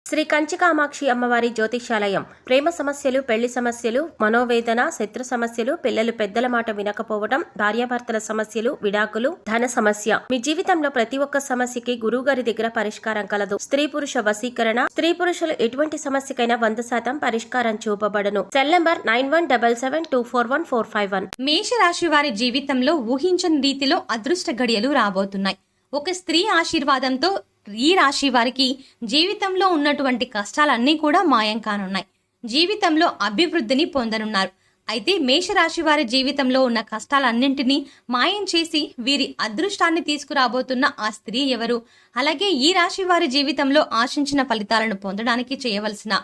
శ్రీ కంచికామాక్షి అమ్మవారి జ్యోతిష్యాలయం. ప్రేమ సమస్యలు, పెళ్లి సమస్యలు, మనోవేదన, శత్రు సమస్యలు, పిల్లలు పెద్దల మాట వినకపోవడం, భార్యాభర్తల సమస్యలు, విడాకులు, ధన సమస్య. మీ జీవితంలో ప్రతి ఒక్క సమస్యకి గురువుగారి దగ్గర పరిష్కారం కలదు. స్త్రీ పురుష వశీకరణ, స్త్రీ పురుషులు ఎటువంటి సమస్యకైనా 100% పరిష్కారం చూపబడను. Cell number 9177241451. మేషరాశి వారి జీవితంలో ఊహించని రీతిలో అదృష్ట గడియలు రాబోతున్నాయి. ఒక స్త్రీ ఆశీర్వాదంతో ఈ రాశి వారికి జీవితంలో ఉన్నటువంటి కష్టాలన్నీ కూడా మాయం కానున్నాయి. జీవితంలో అభివృద్ధిని పొందనున్నారు. అయితే మేషరాశి వారి జీవితంలో ఉన్న కష్టాలన్నింటినీ మాయం చేసి వీరి అదృష్టాన్ని తీసుకురాబోతున్న ఆ స్త్రీ ఎవరు, అలాగే ఈ రాశి వారి జీవితంలో ఆశించిన ఫలితాలను పొందడానికి చేయవలసిన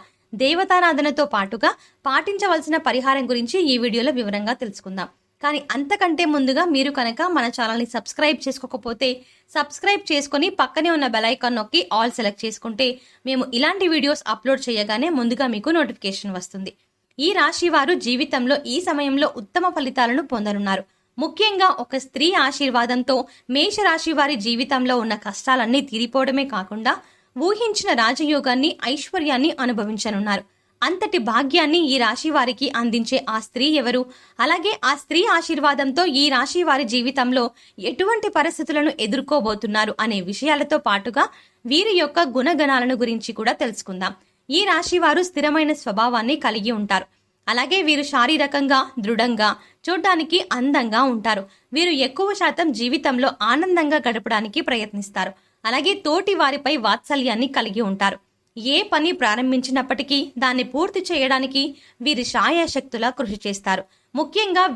దేవతారాధనతో పాటుగా పాటించవలసిన పరిహారం గురించి ఈ వీడియోలో వివరంగా తెలుసుకుందాం. కానీ అంతకంటే ముందుగా మీరు కనుక మన ఛానల్ని సబ్స్క్రైబ్ చేసుకోకపోతే సబ్స్క్రైబ్ చేసుకుని పక్కనే ఉన్న బెల్ ఐకాన్ నొక్కి ఆల్ సెలెక్ట్ చేసుకుంటే మేము ఇలాంటి వీడియోస్ అప్లోడ్ చేయగానే ముందుగా మీకు నోటిఫికేషన్ వస్తుంది. ఈ రాశి వారు జీవితంలో ఈ సమయంలో ఉత్తమ ఫలితాలను పొందనున్నారు. ముఖ్యంగా ఒక స్త్రీ ఆశీర్వాదంతో మేషరాశి వారి జీవితంలో ఉన్న కష్టాలన్నీ తీరిపోవడమే కాకుండా ఊహించిన రాజయోగాన్ని, ఐశ్వర్యాన్ని అనుభవించనున్నారు. అంతటి భాగ్యాన్ని ఈ రాశి వారికి అందించే ఆ స్త్రీ ఎవరు, అలాగే ఆ స్త్రీ ఆశీర్వాదంతో ఈ రాశి వారి జీవితంలో ఎటువంటి పరిస్థితులను ఎదుర్కోబోతున్నారు అనే విషయాలతో పాటుగా వీరి యొక్క గుణగణాలను గురించి కూడా తెలుసుకుందాం. ఈ రాశి వారు స్థిరమైన స్వభావాన్ని కలిగి ఉంటారు. అలాగే వీరు శారీరకంగా దృఢంగా, చూడడానికి అందంగా ఉంటారు. వీరు ఎక్కువ శాతం జీవితంలో ఆనందంగా గడపడానికి ప్రయత్నిస్తారు. అలాగే తోటి వారిపై వాత్సల్యాన్ని కలిగి ఉంటారు. ఏ పని ప్రారంభించినప్పటికీ దాన్ని పూర్తి చేయడానికి వీరి శాయశక్తులా కృషి చేస్తారు. ముఖ్యంగా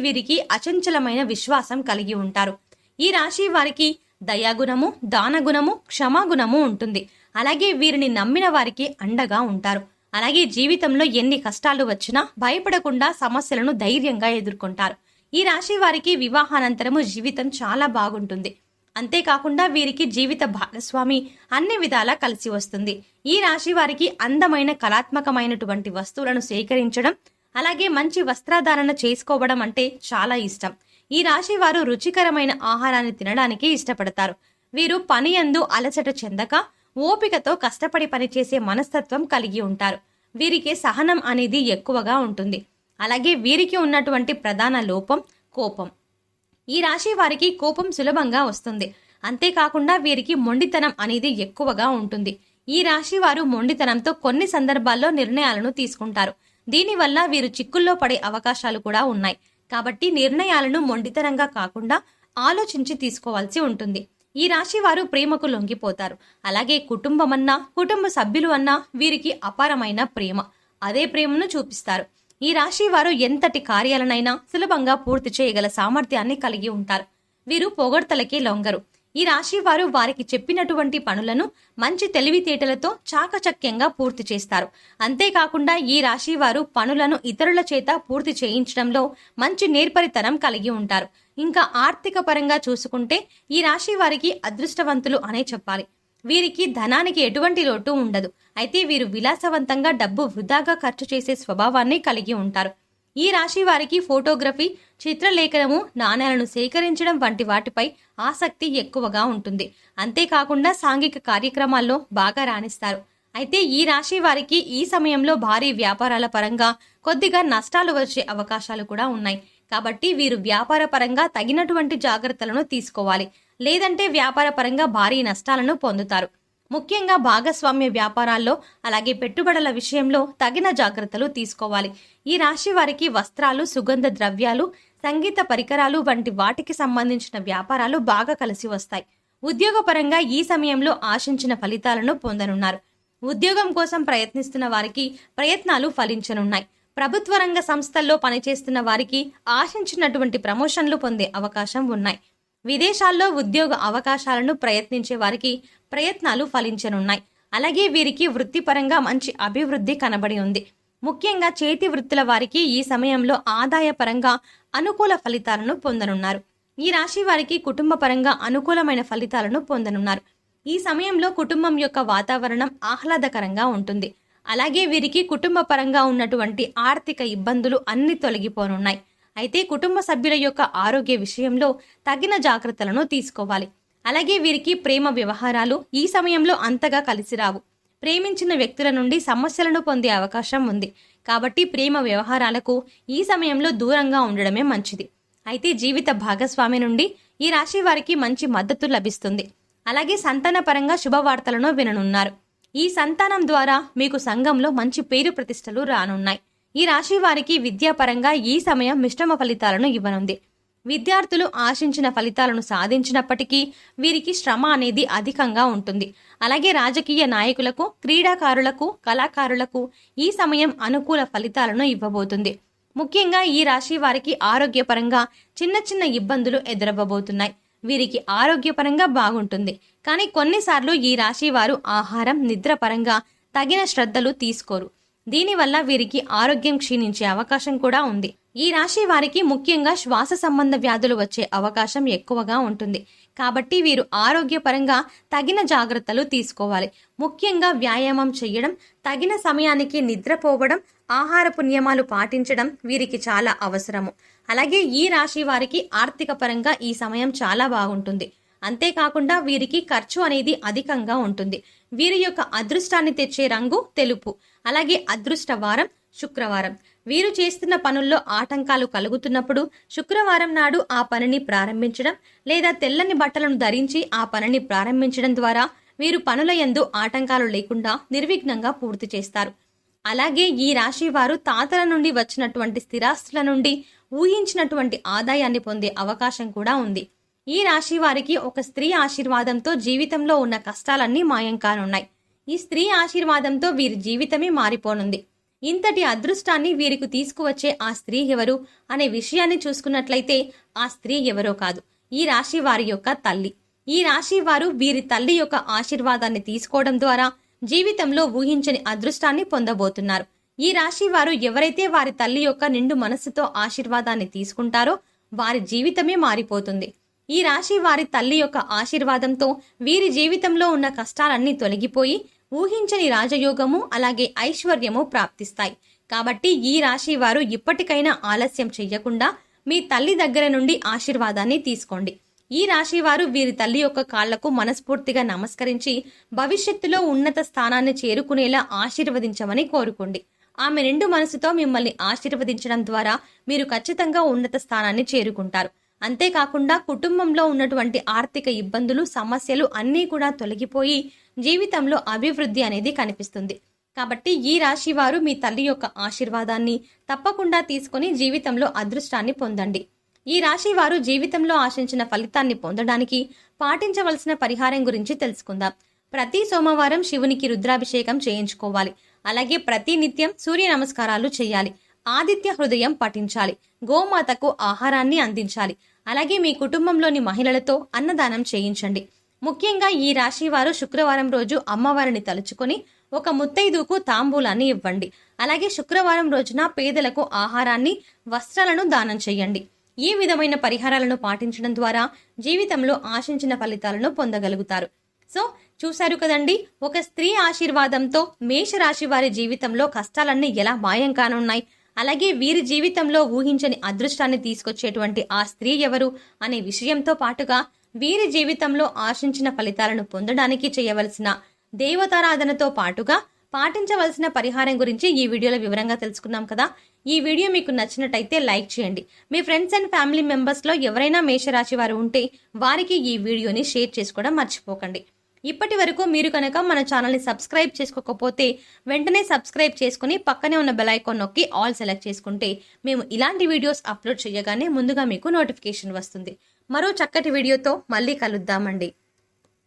వీరికి అచంచలమైన విశ్వాసం కలిగి ఉంటారు. ఈ రాశి వారికి దయాగుణము, దానగుణము, క్షమాగుణము ఉంటుంది. అలాగే వీరిని నమ్మిన వారికి అండగా ఉంటారు. అలాగే జీవితంలో ఎన్ని కష్టాలు వచ్చినా భయపడకుండా సమస్యలను ధైర్యంగా ఎదుర్కొంటారు. ఈ రాశి వారికి వివాహానంతరము జీవితం చాలా బాగుంటుంది. అంతేకాకుండా వీరికి జీవిత భాగస్వామి అన్ని విధాలా కలిసి వస్తుంది. ఈ రాశి వారికి అందమైన కళాత్మకమైనటువంటి వస్తువులను సేకరించడం, అలాగే మంచి వస్త్రధారణ చేసుకోవడం అంటే చాలా ఇష్టం. ఈ రాశి వారు రుచికరమైన ఆహారాన్ని తినడానికి ఇష్టపడతారు. వీరు పని యందు అలసట చెందక ఓపికతో కష్టపడి పనిచేసే మనస్తత్వం కలిగి ఉంటారు. వీరికి సహనం అనేది ఎక్కువగా ఉంటుంది. అలాగే వీరికి ఉన్నటువంటి ప్రధాన లోపం కోపం. ఈ రాశి వారికి కోపం సులభంగా వస్తుంది. అంతేకాకుండా వీరికి మొండితనం అనేది ఎక్కువగా ఉంటుంది. ఈ రాశి వారు మొండితనంతో కొన్ని సందర్భాల్లో నిర్ణయాలను తీసుకుంటారు. దీనివల్ల వీరు చిక్కుల్లో పడే అవకాశాలు కూడా ఉన్నాయి. కాబట్టి నిర్ణయాలను మొండితనంగా కాకుండా ఆలోచించి తీసుకోవాల్సి ఉంటుంది. ఈ రాశి వారు ప్రేమకు లొంగిపోతారు. అలాగే కుటుంబమన్నా, కుటుంబ సభ్యులు అన్నా వీరికి అపారమైన ప్రేమ. అదే ప్రేమను చూపిస్తారు. ఈ రాశి వారు ఎంతటి కార్యాలనైనా సులభంగా పూర్తి చేయగల సామర్థ్యాన్ని కలిగి ఉంటారు. వీరు పొగడ్తలకే లొంగరు. ఈ రాశి వారు వారికి చెప్పినటువంటి పనులను మంచి తెలివితేటలతో చాకచక్యంగా పూర్తి చేస్తారు. అంతేకాకుండా ఈ రాశి వారు పనులను ఇతరుల చేత పూర్తి చేయించడంలో మంచి నేర్పరితనం కలిగి ఉంటారు. ఇంకా ఆర్థిక పరంగా చూసుకుంటే ఈ రాశి వారికి అదృష్టవంతులు అనే చెప్పాలి. వీరికి ధనానికి ఎటువంటి లోటు ఉండదు. అయితే వీరు విలాసవంతంగా డబ్బు వృధాగా ఖర్చు చేసే స్వభావాన్ని కలిగి ఉంటారు. ఈ రాశి వారికి ఫోటోగ్రఫీ, చిత్రలేఖనము, నాణేలను సేకరించడం వంటి వాటిపై ఆసక్తి ఎక్కువగా ఉంటుంది. అంతేకాకుండా సాంఘిక కార్యక్రమాల్లో బాగా రాణిస్తారు. అయితే ఈ రాశి వారికి ఈ సమయంలో భారీ వ్యాపారాల పరంగా కొద్దిగా నష్టాలు వచ్చే అవకాశాలు కూడా ఉన్నాయి. కాబట్టి వీరు వ్యాపార పరంగా తగినటువంటి జాగ్రత్తలను తీసుకోవాలి. లేదంటే వ్యాపార పరంగా భారీ నష్టాలను పొందుతారు. ముఖ్యంగా భాగస్వామ్య వ్యాపారాల్లో, అలాగే పెట్టుబడుల విషయంలో తగిన జాగ్రత్తలు తీసుకోవాలి. ఈ రాశి వారికి వస్త్రాలు, సుగంధ ద్రవ్యాలు, సంగీత పరికరాలు వంటి వాటికి సంబంధించిన వ్యాపారాలు బాగా కలిసి వస్తాయి. ఉద్యోగపరంగా ఈ సమయంలో ఆశించిన ఫలితాలను పొందనున్నారు. ఉద్యోగం కోసం ప్రయత్నిస్తున్న వారికి ప్రయత్నాలు ఫలించనున్నాయి. ప్రభుత్వ రంగ సంస్థల్లో పనిచేస్తున్న వారికి ఆశించినటువంటి ప్రమోషన్లు పొందే అవకాశం ఉన్నాయి. విదేశాల్లో ఉద్యోగ అవకాశాలను ప్రయత్నించే వారికి ప్రయత్నాలు ఫలించనున్నాయి. అలాగే వీరికి వృత్తిపరంగా మంచి అభివృద్ధి కనబడి ఉంది. ముఖ్యంగా చేతి వృత్తుల వారికి ఈ సమయంలో ఆదాయపరంగా అనుకూల ఫలితాలను పొందనున్నారు. ఈ రాశి వారికి కుటుంబ పరంగా అనుకూలమైన ఫలితాలను పొందనున్నారు. ఈ సమయంలో కుటుంబం యొక్క వాతావరణం ఆహ్లాదకరంగా ఉంటుంది. అలాగే వీరికి కుటుంబ పరంగా ఉన్నటువంటి ఆర్థిక ఇబ్బందులు అన్ని తొలగిపోనున్నాయి. అయితే కుటుంబ సభ్యుల యొక్క ఆరోగ్య విషయంలో తగిన జాగ్రత్తలను తీసుకోవాలి. అలాగే వీరికి ప్రేమ వ్యవహారాలు ఈ సమయంలో అంతగా కలిసి రావు. ప్రేమించిన వ్యక్తుల నుండి సమస్యలను పొందే అవకాశం ఉంది. కాబట్టి ప్రేమ వ్యవహారాలకు ఈ సమయంలో దూరంగా ఉండడమే మంచిది. అయితే జీవిత భాగస్వామి నుండి ఈ రాశి వారికి మంచి మద్దతు లభిస్తుంది. అలాగే సంతానపరంగా శుభవార్తలను విననున్నారు. ఈ సంతానం ద్వారా మీకు సంఘంలో మంచి పేరు ప్రతిష్టలు రానున్నాయి. ఈ రాశి వారికి విద్యాపరంగా ఈ సమయం మిశ్రమ ఫలితాలను ఇవ్వనుంది. విద్యార్థులు ఆశించిన ఫలితాలను సాధించినప్పటికీ వీరికి శ్రమ అనేది అధికంగా ఉంటుంది. అలాగే రాజకీయ నాయకులకు, క్రీడాకారులకు, కళాకారులకు ఈ సమయం అనుకూల ఫలితాలను ఇవ్వబోతుంది. ముఖ్యంగా ఈ రాశి వారికి ఆరోగ్యపరంగా చిన్న చిన్న ఇబ్బందులు ఎదురవ్వబోతున్నాయి. వీరికి ఆరోగ్యపరంగా బాగుంటుంది, కానీ కొన్నిసార్లు ఈ రాశి వారు ఆహారం, నిద్ర పరంగా తగిన శ్రద్ధలు తీసుకోరు. దీనివల్ల వీరికి ఆరోగ్యం క్షీణించే అవకాశం కూడా ఉంది. ఈ రాశి వారికి ముఖ్యంగా శ్వాస సంబంధ వ్యాధులు వచ్చే అవకాశం ఎక్కువగా ఉంటుంది. కాబట్టి వీరు ఆరోగ్యపరంగా తగిన జాగ్రత్తలు తీసుకోవాలి. ముఖ్యంగా వ్యాయామం చేయడం, తగిన సమయానికి నిద్రపోవడం, ఆహారపు నియమాలు పాటించడం వీరికి చాలా అవసరము. అలాగే ఈ రాశి వారికి ఆర్థిక పరంగా ఈ సమయం చాలా బాగుంటుంది. అంతేకాకుండా వీరికి ఖర్చు అనేది అధికంగా ఉంటుంది. వీరి యొక్క అదృష్టాన్ని తెచ్చే రంగు తెలుపు. అలాగే అదృష్ట వారం శుక్రవారం. వీరు చేస్తున్న పనుల్లో ఆటంకాలు కలుగుతున్నప్పుడు శుక్రవారం నాడు ఆ పనిని ప్రారంభించడం లేదా తెల్లని బట్టలను ధరించి ఆ పనిని ప్రారంభించడం ద్వారా వీరు పనుల యందు ఆటంకాలు లేకుండా నిర్విఘ్నంగా పూర్తి చేస్తారు. అలాగే ఈ రాశి వారు తాతల నుండి వచ్చినటువంటి స్థిరాస్తుల నుండి ఊహించినటువంటి ఆదాయాన్ని పొందే అవకాశం కూడా ఉంది. ఈ రాశి వారికి ఒక స్త్రీ ఆశీర్వాదంతో జీవితంలో ఉన్న కష్టాలన్నీ మాయం కానున్నాయి. ఈ స్త్రీ ఆశీర్వాదంతో వీరి జీవితమే మారిపోనుంది. ఇంతటి అదృష్టాన్ని వీరికి తీసుకువచ్చే ఆ స్త్రీ ఎవరు అనే విషయాన్ని చూసుకున్నట్లయితే ఆ స్త్రీ ఎవరో కాదు, ఈ రాశి వారి యొక్క తల్లి. ఈ రాశి వారు వీరి తల్లి యొక్క ఆశీర్వాదాన్ని తీసుకోవడం ద్వారా జీవితంలో ఊహించని అదృష్టాన్ని పొందబోతున్నారు. ఈ రాశి వారు ఎవరైతే వారి తల్లి యొక్క నిండు మనస్సుతో ఆశీర్వాదాన్ని తీసుకుంటారో వారి జీవితమే మారిపోతుంది. ఈ రాశి వారి తల్లి యొక్క ఆశీర్వాదంతో వీరి జీవితంలో ఉన్న కష్టాలన్నీ తొలగిపోయి ఊహించని రాజయోగము అలాగే ఐశ్వర్యము ప్రాప్తిస్తాయి. కాబట్టి ఈ రాశి వారు ఇప్పటికైనా ఆలస్యం చెయ్యకుండా మీ తల్లి దగ్గర నుండి ఆశీర్వాదాన్ని తీసుకోండి. ఈ రాశి వారు వీరి తల్లి యొక్క కాళ్లకు మనస్ఫూర్తిగా నమస్కరించి భవిష్యత్తులో ఉన్నత స్థానాన్ని చేరుకునేలా ఆశీర్వదించమని కోరుకోండి. ఆమె నిండు మనసుతో మిమ్మల్ని ఆశీర్వదించడం ద్వారా మీరు ఖచ్చితంగా ఉన్నత స్థానాన్ని చేరుకుంటారు. అంతేకాకుండా కుటుంబంలో ఉన్నటువంటి ఆర్థిక ఇబ్బందులు, సమస్యలు అన్నీ కూడా తొలగిపోయి జీవితంలో అభివృద్ధి అనేది కనిపిస్తుంది. కాబట్టి ఈ రాశి వారు మీ తల్లి యొక్క ఆశీర్వాదాన్ని తప్పకుండా తీసుకొని జీవితంలో అదృష్టాన్ని పొందండి. ఈ రాశి వారు జీవితంలో ఆశించిన ఫలితాన్ని పొందడానికి పాటించవలసిన పరిహారం గురించి తెలుసుకుందాం. ప్రతి సోమవారం శివునికి రుద్రాభిషేకం చేయించుకోవాలి. అలాగే ప్రతి నిత్యం సూర్య నమస్కారాలు చేయాలి. ఆదిత్య హృదయం పఠించాలి. గోమాతకు ఆహారాన్ని అందించాలి. అలాగే మీ కుటుంబంలోని మహిళలతో అన్నదానం చేయించండి. ముఖ్యంగా ఈ రాశి వారు శుక్రవారం రోజు అమ్మవారిని తలుచుకొని ఒక ముత్తైదుకు తాంబూలాన్ని ఇవ్వండి. అలాగే శుక్రవారం రోజున పేదలకు ఆహారాన్ని, వస్త్రాలను దానం చేయండి. ఈ విధమైన పరిహారాలను పాటించడం ద్వారా జీవితంలో ఆశించిన ఫలితాలను పొందగలుగుతారు. సో చూశారు కదండి, ఒక స్త్రీ ఆశీర్వాదంతో మేషరాశి వారి జీవితంలో కష్టాలన్నీ ఎలా మాయం కానున్నాయి, అలాగే వీరి జీవితంలో ఊహించని అదృష్టాన్ని తీసుకొచ్చేటువంటి ఆ స్త్రీ ఎవరు అనే విషయంతో పాటుగా వీరి జీవితంలో ఆశించిన ఫలితాలను పొందడానికి చేయవలసిన దేవతారాధనతో పాటుగా పాటించవలసిన పరిహారం గురించి ఈ వీడియోలో వివరంగా తెలుసుకున్నాం కదా. ఈ వీడియో మీకు నచ్చినట్టయితే లైక్ చేయండి. మీ ఫ్రెండ్స్ అండ్ ఫ్యామిలీ మెంబర్స్లో ఎవరైనా మేషరాశి వారు ఉంటే వారికి ఈ వీడియోని షేర్ చేసుకోవడం మర్చిపోకండి. ఇప్పటి వరకు మీరు కనుక మన ఛానల్ని సబ్స్క్రైబ్ చేసుకోకపోతే వెంటనే సబ్స్క్రైబ్ చేసుకుని పక్కనే ఉన్న బెల్ ఐకాన్ నొక్కి ఆల్ సెలెక్ట్ చేసుకుంటే మేము ఇలాంటి వీడియోస్ అప్లోడ్ చేయగానే ముందుగా మీకు నోటిఫికేషన్ వస్తుంది. మరో చక్కటి వీడియోతో మళ్ళీ కలుద్దామండి.